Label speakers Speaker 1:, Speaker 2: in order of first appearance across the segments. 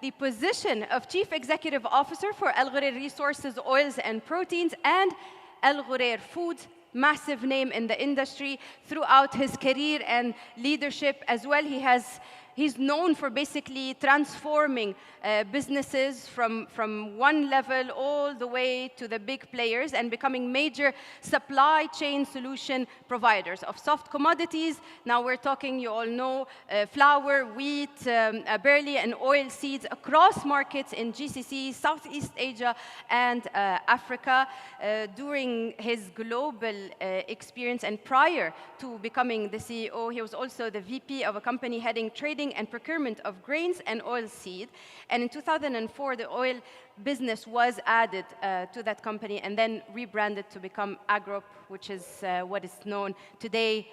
Speaker 1: the position of Chief Executive Officer for Ghurair Resources, Oils and Proteins, and Ghurair Foods, massive name in the industry throughout his career and leadership as well. He's known for basically transforming businesses from one level all the way to the big players and becoming major supply chain solution providers of soft commodities. Now we're talking, you all know, flour, wheat, barley, and oil seeds across markets in GCC, Southeast Asia, and Africa. During his global experience and prior to becoming the CEO, he was also the VP of a company heading trading and procurement of grains and oil seed. And in 2004, the oil business was added to that company and then rebranded to become Agrop, which is what is known today.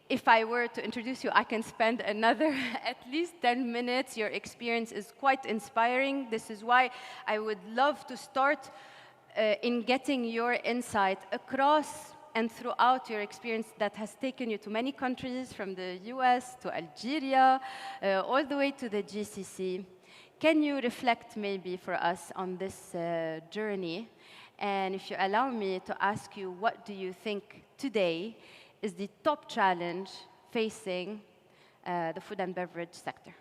Speaker 1: If I were to introduce you, I can spend another at least 10 minutes. Your experience is quite inspiring. This is why I would love to start in getting your insight across and throughout your experience that has taken you to many countries, from the US to Algeria, all the way to the GCC. Can you reflect maybe for us on this journey? And if you allow me to ask you, what do you think today is the top challenge facing the food and beverage sector?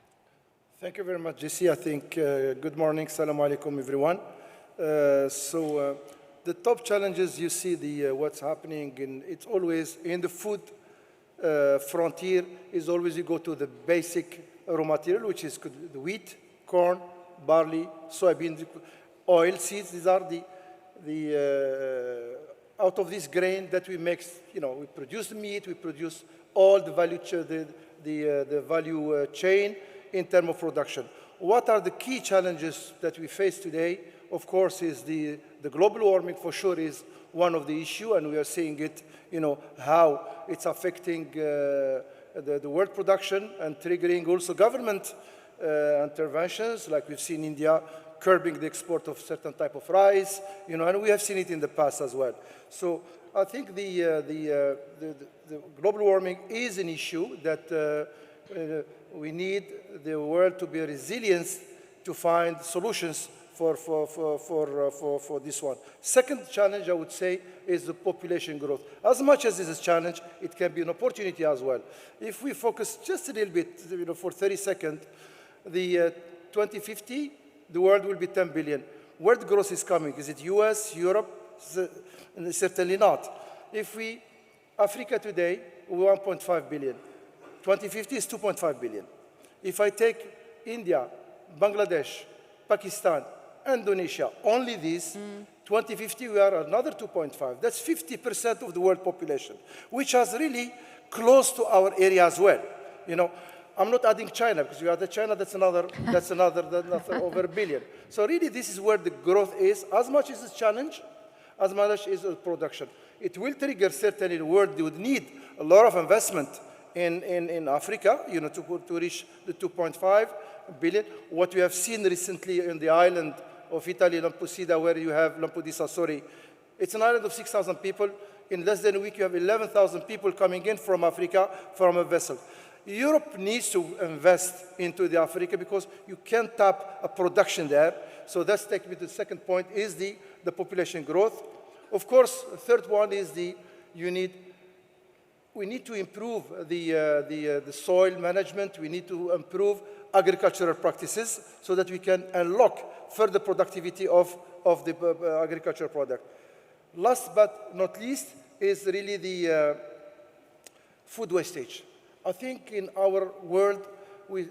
Speaker 2: Thank you very much, Jessie. I think, good morning, assalamu alaikum, everyone. The top challenges, you see what's happening, and it's always in the food frontier is always you go to the basic raw material, which is the wheat, corn, barley, soybean, oil seeds. These are out of this grain that we make, we produce the meat, we produce all the value chain in terms of production. What are the key challenges that we face today? Of course, is the global warming for sure is one of the issue, and we are seeing it, how it's affecting the world production and triggering also government interventions, like we've seen India curbing the export of certain type of rice, and we have seen it in the past as well. So I think the global warming is an issue that we need the world to be resilient to find solutions for this one. Second challenge, I would say, is the population growth. As much as this is a challenge, it can be an opportunity as well. If we focus just a little bit, for 30 seconds, the 2050, the world will be 10 billion. Where the growth is coming? Is it US, Europe? Certainly not. Africa today, 1.5 billion. 2050 is 2.5 billion. If I take India, Bangladesh, Pakistan, Indonesia, only these, 2050 we are another 2.5. That's 50% of the world population, which is really close to our area as well. I'm not adding China, because you add China, that's another over a billion. So really, this is where the growth is. As much as a challenge, as much as a production. It will trigger certainly the world would need a lot of investment in Africa, to reach the 2.5 billion. What we have seen recently in the island of Italy, Lampedusa, sorry, it's an island of 6,000 people. In less than a week, you have 11,000 people coming in from Africa from a vessel. Europe needs to invest into the Africa because you can't tap a production there. So that's takes me to the second point, is the population growth. Of course, the third one is we need to improve the soil management. We need to improve agricultural practices so that we can unlock further productivity of the agricultural product. Last but not least is really the food wastage. I think in our world, we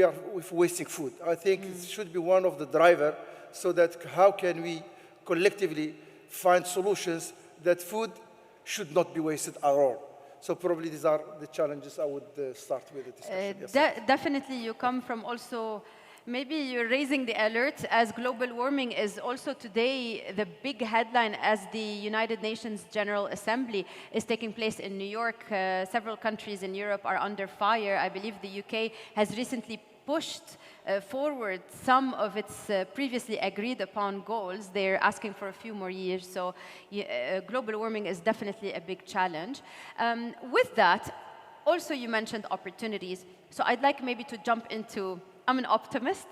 Speaker 2: are wasting food. I think it should be one of the drivers so that how can we collectively find solutions that food should not be wasted at all. So probably these are the challenges I would start with the discussion. Yes.
Speaker 1: Definitely, you come from also, maybe you're raising the alert, as global warming is also today the big headline as the United Nations General Assembly is taking place in New York. Several countries in Europe are under fire. I believe the UK has recently pushed forward some of its previously agreed upon goals. They're asking for a few more years. So global warming is definitely a big challenge. With that, also you mentioned opportunities. So I'd like maybe to jump into I'm an optimist,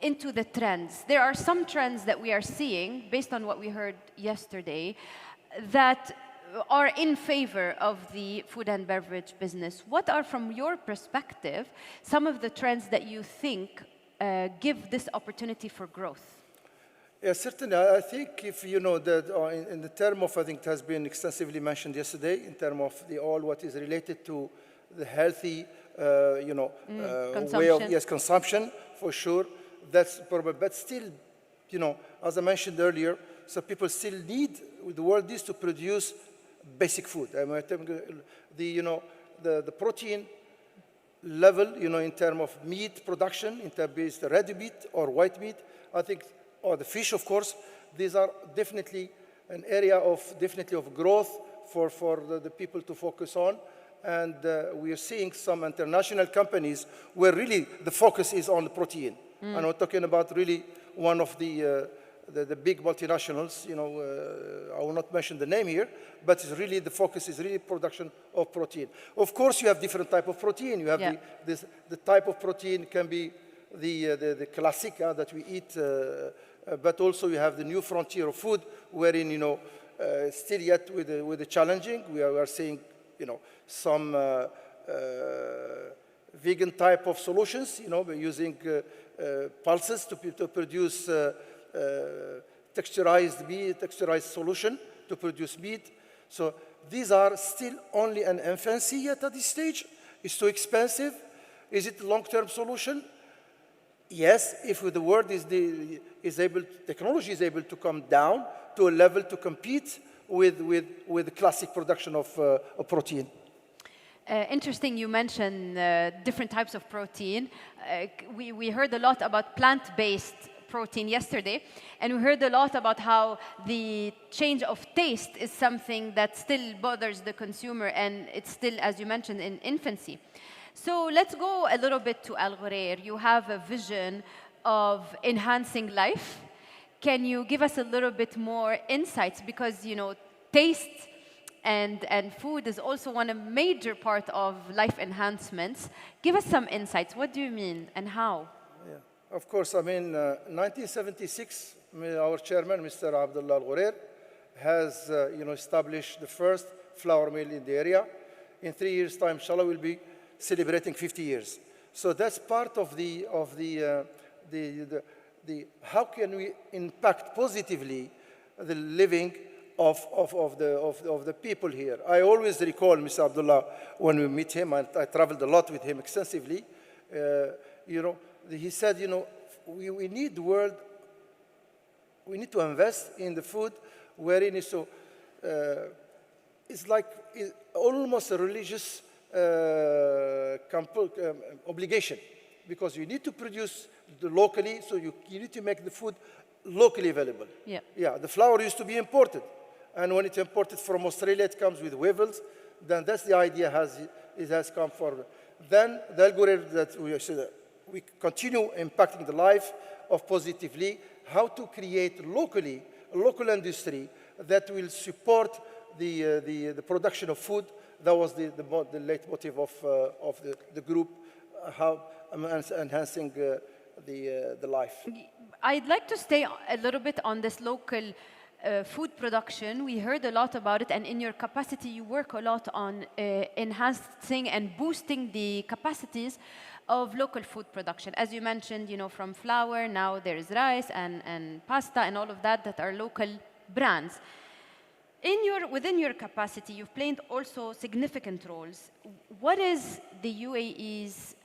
Speaker 1: into the trends. There are some trends that we are seeing, based on what we heard yesterday, that are in favor of the food and beverage business. What are, from your perspective, some of the trends that you think give this opportunity for growth?
Speaker 2: Yeah, certainly. I think if you know that in the term of, I think it has been extensively mentioned yesterday, in terms of all what is related to the healthy, way of consumption, for sure. That's probably, but still, as I mentioned earlier, so people still need, the world needs to produce basic food. I mean, the protein level, in terms of meat production, in terms of red meat or white meat, I think, or the fish, of course, these are definitely an area of growth for the people to focus on. And we are seeing some international companies where really the focus is on the protein. And we're talking about really one of the big multinationals, I will not mention the name here, but it's really, the focus is really production of protein. Of course, you have different type of protein. You have the type of protein can be the classic that we eat, but also you have the new frontier of food, wherein, still yet with the challenging, we are seeing, some vegan type of solutions, by using pulses to produce texturized solution to produce meat. So these are still only an infancy yet at this stage. It's too expensive. Is it a long-term solution? Yes, if the world technology is able to come down to a level to compete with the classic production of protein.
Speaker 1: Interesting, you mentioned different types of protein. We heard a lot about plant-based protein yesterday, and we heard a lot about how the change of taste is something that still bothers the consumer, and it's still, as you mentioned, in infancy. So let's go a little bit to Al Ghurair. You have a vision of enhancing life. Can you give us a little bit more insights? Because, taste and food is also one major part of life enhancements. Give us some insights. What do you mean and how?
Speaker 2: Yeah, of course. I mean, 1976, our chairman, Mr. Abdullah Al Ghurair, has established the first flour mill in the area. In 3 years' time, inshallah, we'll be celebrating 50 years. So that's part of the how can we impact positively the living of the people here. I always recall Mr. Abdullah when we meet him, and I traveled a lot with him extensively. He said, we need to invest in the food wherein it's like almost a religious obligation, because you need to produce locally, so you need to make the food locally available. Yeah, the flour used to be imported, and when it's imported from Australia, it comes with wafels. Then that's the idea it has come forward. Then the Al Ghurair that we continue impacting the life of positively, how to create locally a local industry that will support the production of food. That was the leitmotif of the group, how enhancing the life.
Speaker 1: I'd like to stay a little bit on this local food production. We heard a lot about it, and in your capacity, you work a lot on enhancing and boosting the capacities of local food production. As you mentioned, from flour, now there's rice and pasta and all of that are local brands. Within your capacity, you've played also significant roles. What is the UAE's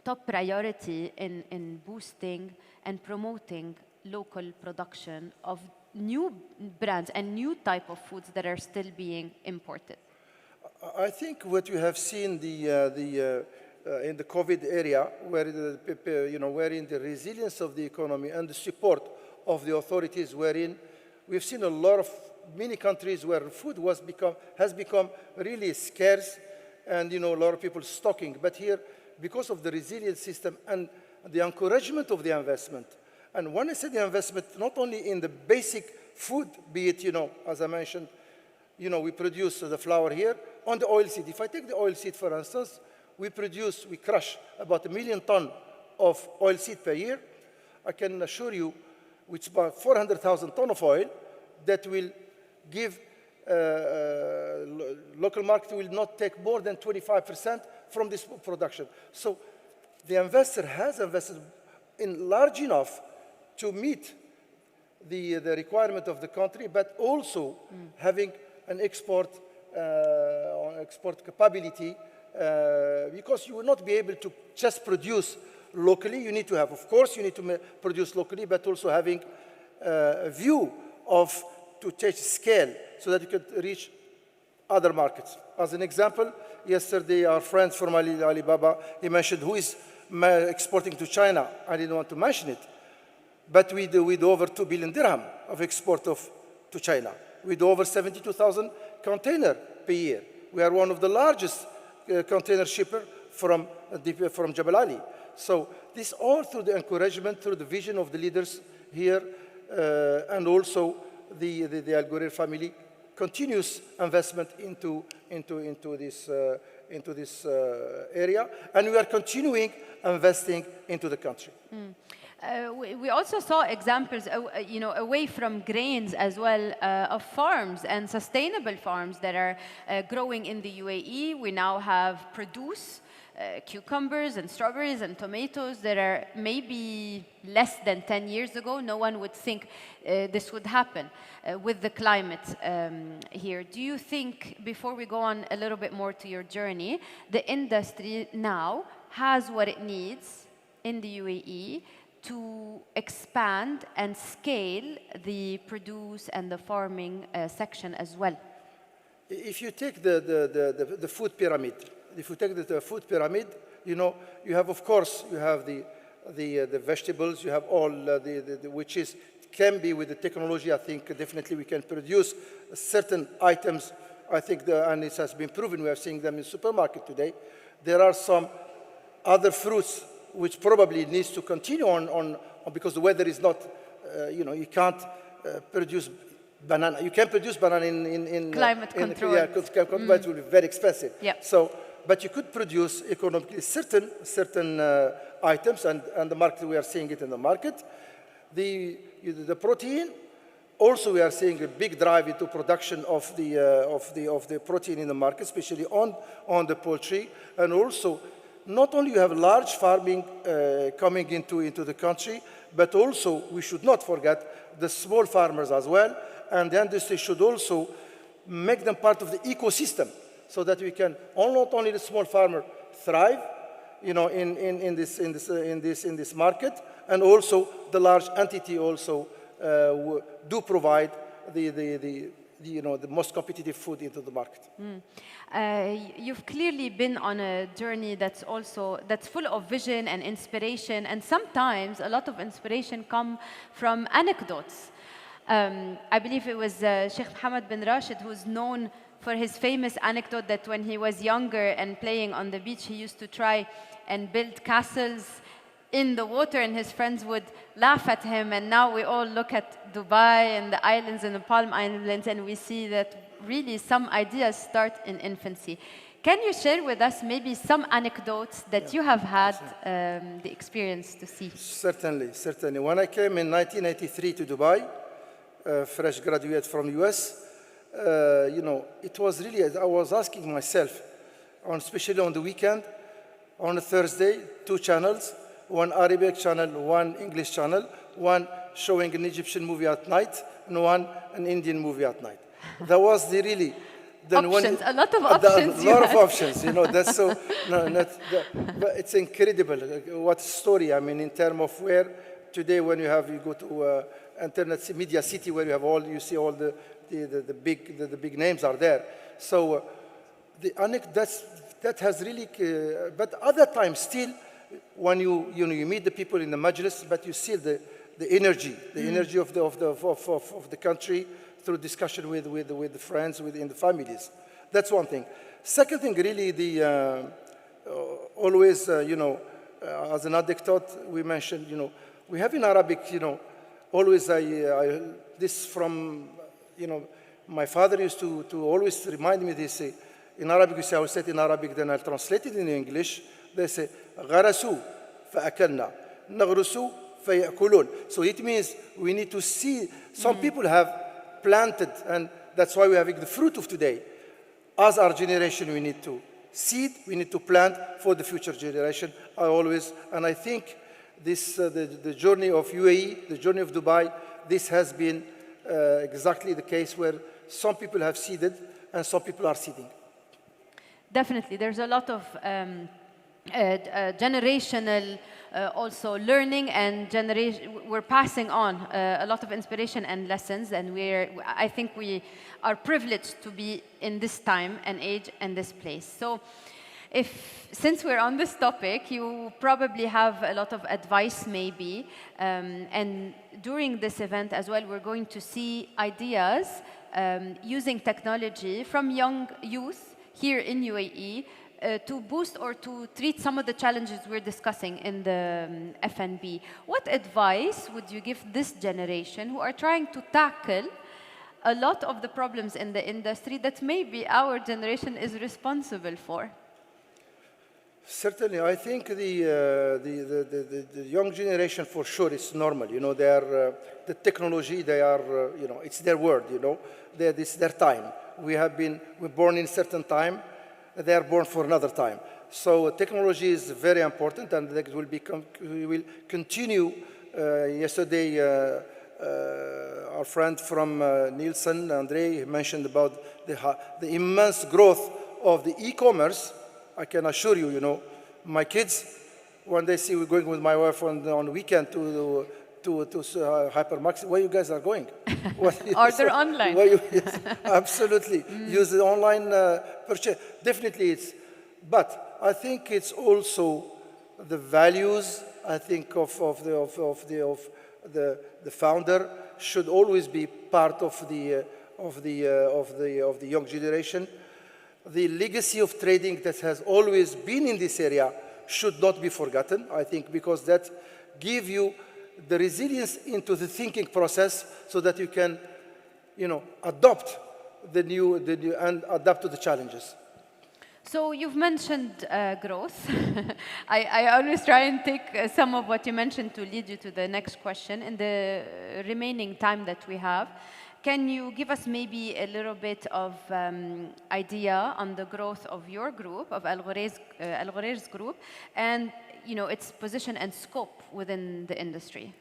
Speaker 1: top priority in boosting and promoting local production of new brands and new type of foods that are still being imported?
Speaker 2: I think what you have seen in the COVID area, wherein the resilience of the economy and the support of the authorities, wherein we've seen many countries where food has become really scarce, and a lot of people stocking. But here, because of the resilient system and the encouragement of the investment, and when I say the investment, not only in the basic food, be it, as I mentioned, we produce the flour here on the oil seed. If I take the oil seed, for instance, we crush about 1 million tons of oilseed per year, I can assure you it's about 400,000 tons of oil that will give local market will not take more than 25% from this production. So the investor has invested in large enough to meet the requirement of the country, but also having an export capability, because you will not be able to just produce locally. You need to have, of course, you need to produce locally, but also having a view of to take scale so that you could reach other markets. As an example, yesterday our friends from Alibaba, he mentioned who is exporting to China. I didn't want to mention it, but we do with over 2 billion dirham of export to China. We do over 72,000 containers per year. We are one of the largest container shipper from Jebel Ali. So this all through the encouragement, through the vision of the leaders here, and also the Al Ghurair family continuous investment into this area, and we are continuing investing into the country.
Speaker 1: We also saw examples, away from grains as well, of farms and sustainable farms that are growing in the UAE. We now have produce cucumbers and strawberries and tomatoes that are maybe less than 10 years ago. No one would think this would happen with the climate here. Do you think, before we go on a little bit more to your journey, the industry now has what it needs in the UAE to expand and scale the produce and the farming section as well?
Speaker 2: If you take the food pyramid, if you take the food pyramid, you have, of course, you have the vegetables, you have all which can be with the technology. I think definitely we can produce certain items. I think, and it has been proven, we are seeing them in supermarket today. There are some other fruits which probably needs to continue on because the weather is not, you can't produce banana. You can produce banana in
Speaker 1: climate control.
Speaker 2: But it will be very expensive.
Speaker 1: Yep.
Speaker 2: So, but you could produce economically certain items, and the market, we are seeing it in the market. The protein, also we are seeing a big drive into production of the protein in the market, especially on the poultry, and also not only you have large farming coming into the country, but also we should not forget the small farmers as well, and the industry should also make them part of the ecosystem, so that we can not only the small farmer thrive, in this market, and also the large entity also do provide the most competitive food into the market.
Speaker 1: You've clearly been on a journey that's full of vision and inspiration, and sometimes a lot of inspiration come from anecdotes. I believe it was Sheikh Mohammed bin Rashid, who's known for his famous anecdote that when he was younger and playing on the beach, he used to try and build castles in the water, and his friends would laugh at him. And now we all look at Dubai and the islands and the Palm Islands, and we see that really some ideas start in infancy. Can you share with us maybe some anecdotes that you have had the experience to see?
Speaker 2: Certainly. When I came in 1983 to Dubai, fresh graduate from US, it was really, I was asking myself, especially on the weekend, on a Thursday, 2 channels, one Arabic channel, one English channel, one showing an Egyptian movie at night, and one an Indian movie at night. That was the really...
Speaker 1: Options, a lot of options.
Speaker 2: A lot of options, that's so... but it's incredible what story, in terms of where today when you go to internet media city, where you see all the big names are there. So that has really, but other times still, when you meet the people in the majlis, but you see the energy of the country through discussion with the friends, within the families. That's one thing. Second thing, really, always, as an anecdote, we mentioned, we have in Arabic, always this from, my father used to always remind me this. In Arabic, I will say it in Arabic, then I'll translate it in English. They say, غرسوا فأكلنا نغرس فيأكلون. So it means we need to see, some people have planted, and that's why we're having the fruit of today. As our generation, we need to seed, we need to plant for the future generation. And I think this, the journey of UAE, the journey of Dubai, this has been exactly the case where some people have seeded and some people are seeding.
Speaker 1: Definitely, there's a lot of generational also learning, and we're passing on a lot of inspiration and lessons, and I think we are privileged to be in this time and age and this place. So since we're on this topic, you probably have a lot of advice maybe, and during this event as well, we're going to see ideas using technology from young youth here in UAE to boost or to treat some of the challenges we're discussing in the FNB. What advice would you give this generation who are trying to tackle a lot of the problems in the industry that maybe our generation is responsible for?
Speaker 2: Certainly, I think the young generation for sure is normal. You know, they are the technology. They are, you know, it's their world. You know, this is their time. We're born in a certain time. They are born for another time. So technology is very important, and that we will continue. Yesterday, our friend from Nielsen, Andre, mentioned about the immense growth of the e-commerce. I can assure you, you know, my kids, when they see we're going with my wife on the weekend to hypermarket, where you guys are going?
Speaker 1: Order online.
Speaker 2: Yes, absolutely. Use the online purchase. Definitely but I think it's also the values, I think, of the founder should always be part of the young generation. The legacy of trading that has always been in this area should not be forgotten, I think, because that gives you the resilience into the thinking process so that you can, you know, adopt the new and adapt to the challenges.
Speaker 1: So you've mentioned growth. I always try and take some of what you mentioned to lead you to the next question. In the remaining time that we have, can you give us maybe a little bit of idea on the growth of your group, of Al Ghurair's group, and its position and scope within the industry?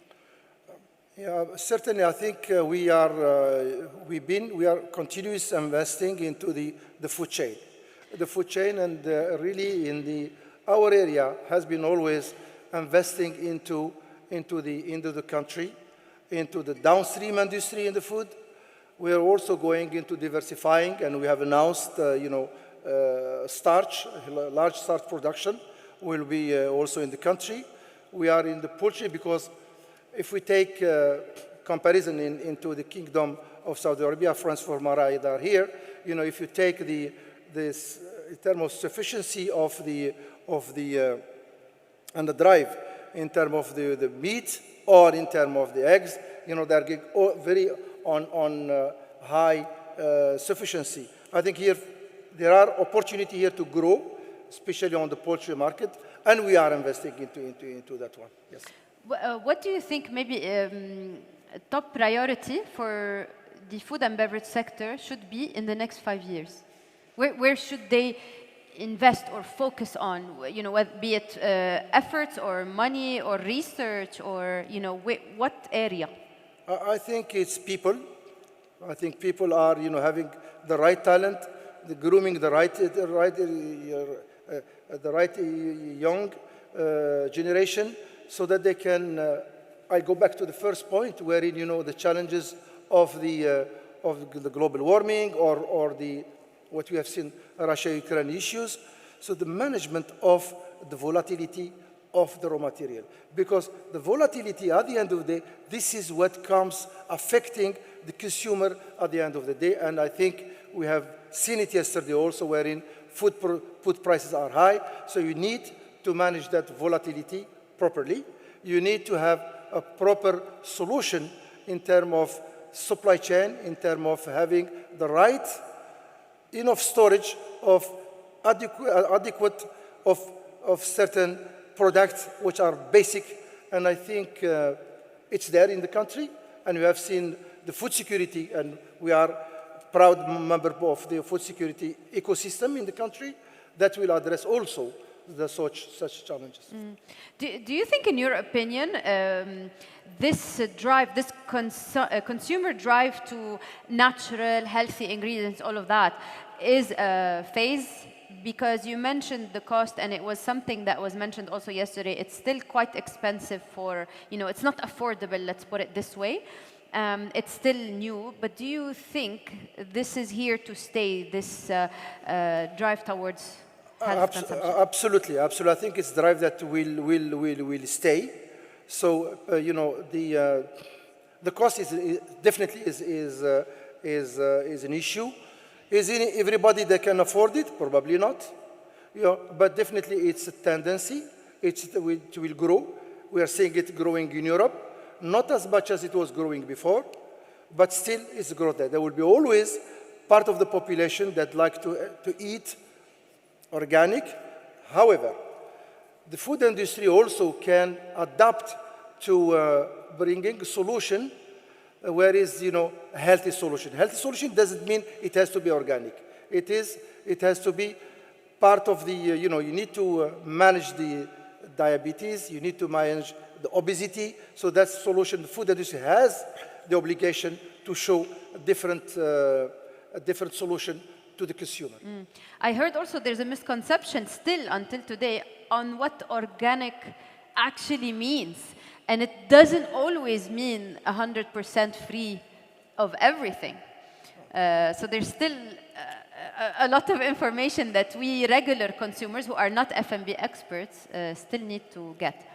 Speaker 2: Yeah, certainly. I think we are continuous investing into the food chain. The food chain, and really in our area has been always investing into the country, into the downstream industry in the food. We are also going into diversifying, and we have announced, starch, large starch production will be also in the country. We are in the poultry because if we take comparison into the Kingdom of Saudi Arabia, France for Maraid are here. If you take this in terms of sufficiency of the and the drive in terms of the meat or in terms of the eggs, they're very on high sufficiency. I think here there are opportunity here to grow, especially on the poultry market, and we are investing into that one. Yes.
Speaker 1: What do you think maybe top priority for the food and beverage sector should be in the next 5 years? Where should they invest or focus on? Be it efforts or money or research or what area?
Speaker 2: I think it's people. I think people are having the right talent, grooming the right young generation, so that they can. I go back to the first point, wherein the challenges of the global warming or what we have seen, Russia-Ukraine issues. So the management of the volatility of the raw material, because the volatility at the end of the day, this is what comes affecting the consumer at the end of the day. And I think we have seen it yesterday also, wherein food prices are high. So you need to manage that volatility properly. You need to have a proper solution in terms of supply chain, in terms of having the right enough storage of adequate of certain products which are basic, and I think it's there in the country, and we have seen the food security, and we are proud member of the food security ecosystem in the country that will address also such challenges.
Speaker 1: Do you think, in your opinion, this drive, this consumer drive to natural, healthy ingredients, all of that, is a phase? Because you mentioned the cost, and it was something that was mentioned also yesterday. It's still quite expensive for, it's not affordable, let's put it this way. It's still new, but do you think this is here to stay, this drive towards health consumption?
Speaker 2: Absolutely, absolutely. I think it's drive that will stay. So, the cost is definitely is an issue. Is everybody that can afford it? Probably not. But definitely it's a tendency. It will grow. We are seeing it growing in Europe, not as much as it was growing before, but still it's growth there. There will be always part of the population that like to eat organic. However, the food industry also can adapt to bringing a solution where is, a healthy solution. Healthy solution doesn't mean it has to be organic. It has to be part of the, you need to manage the diabetes, you need to manage the obesity. So that's the solution. The food industry has the obligation to show a different solution to the consumer.
Speaker 1: I heard also there's a misconception still until today on what organic actually means. And it doesn't always mean 100% free of everything. So there's still a lot of information that we regular consumers who are not FMB experts still need to get.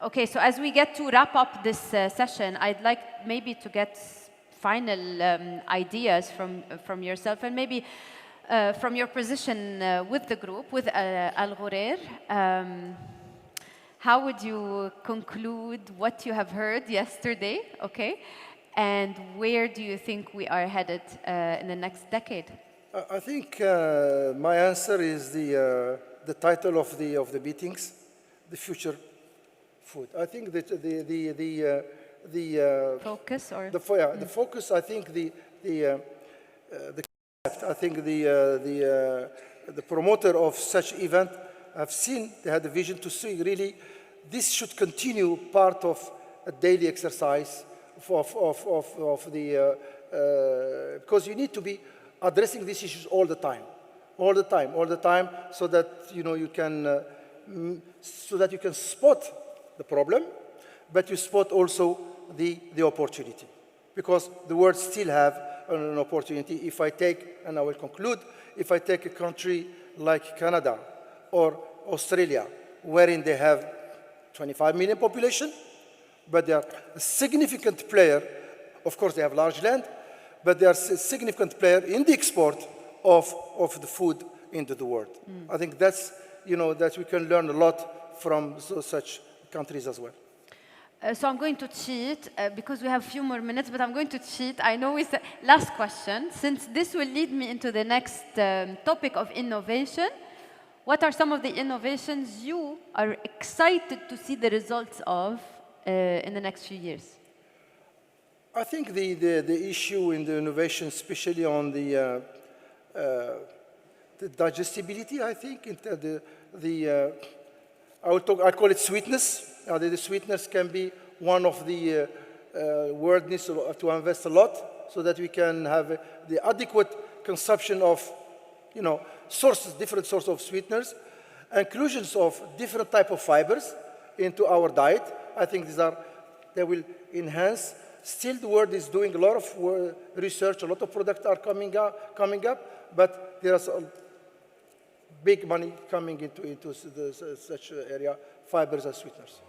Speaker 1: Okay, so as we get to wrap up this session, I'd like maybe to get final ideas from yourself, and maybe from your position with the group, with Al Ghurair. How would you conclude what you have heard yesterday, okay? And where do you think we are headed in the next decade?
Speaker 2: I think my answer is the title of the meetings, the future food. I think that the
Speaker 1: focus, or
Speaker 2: the focus. I think the concept. I think the promoter of such event have seen, they had a vision to see really this should continue part of a daily exercise of the because you need to be addressing these issues all the time, so that you can spot the problem, but you spot also the opportunity, because the world still have an opportunity. If I take, and I will conclude, if I take a country like Canada or Australia, wherein they have 25 million population, but they are a significant player. Of course, they have large land, but they are a significant player in the export of the food into the world. I think that's, that we can learn a lot from such countries as well.
Speaker 1: So I'm going to cheat because we have a few more minutes, but I'm going to cheat. I know it's the last question, since this will lead me into the next topic of innovation. What are some of the innovations you are excited to see the results of in the next few years?
Speaker 2: I think the issue in the innovation, especially on the digestibility, I think, I call it sweetness. The sweetness can be one of the world needs to invest a lot, so that we can have the adequate consumption of, different sources of sweeteners, inclusions of different type of fibers into our diet. I think they will enhance. Still, the world is doing a lot of research. A lot of products are coming up, but there is big money coming into such area, fibers and sweeteners.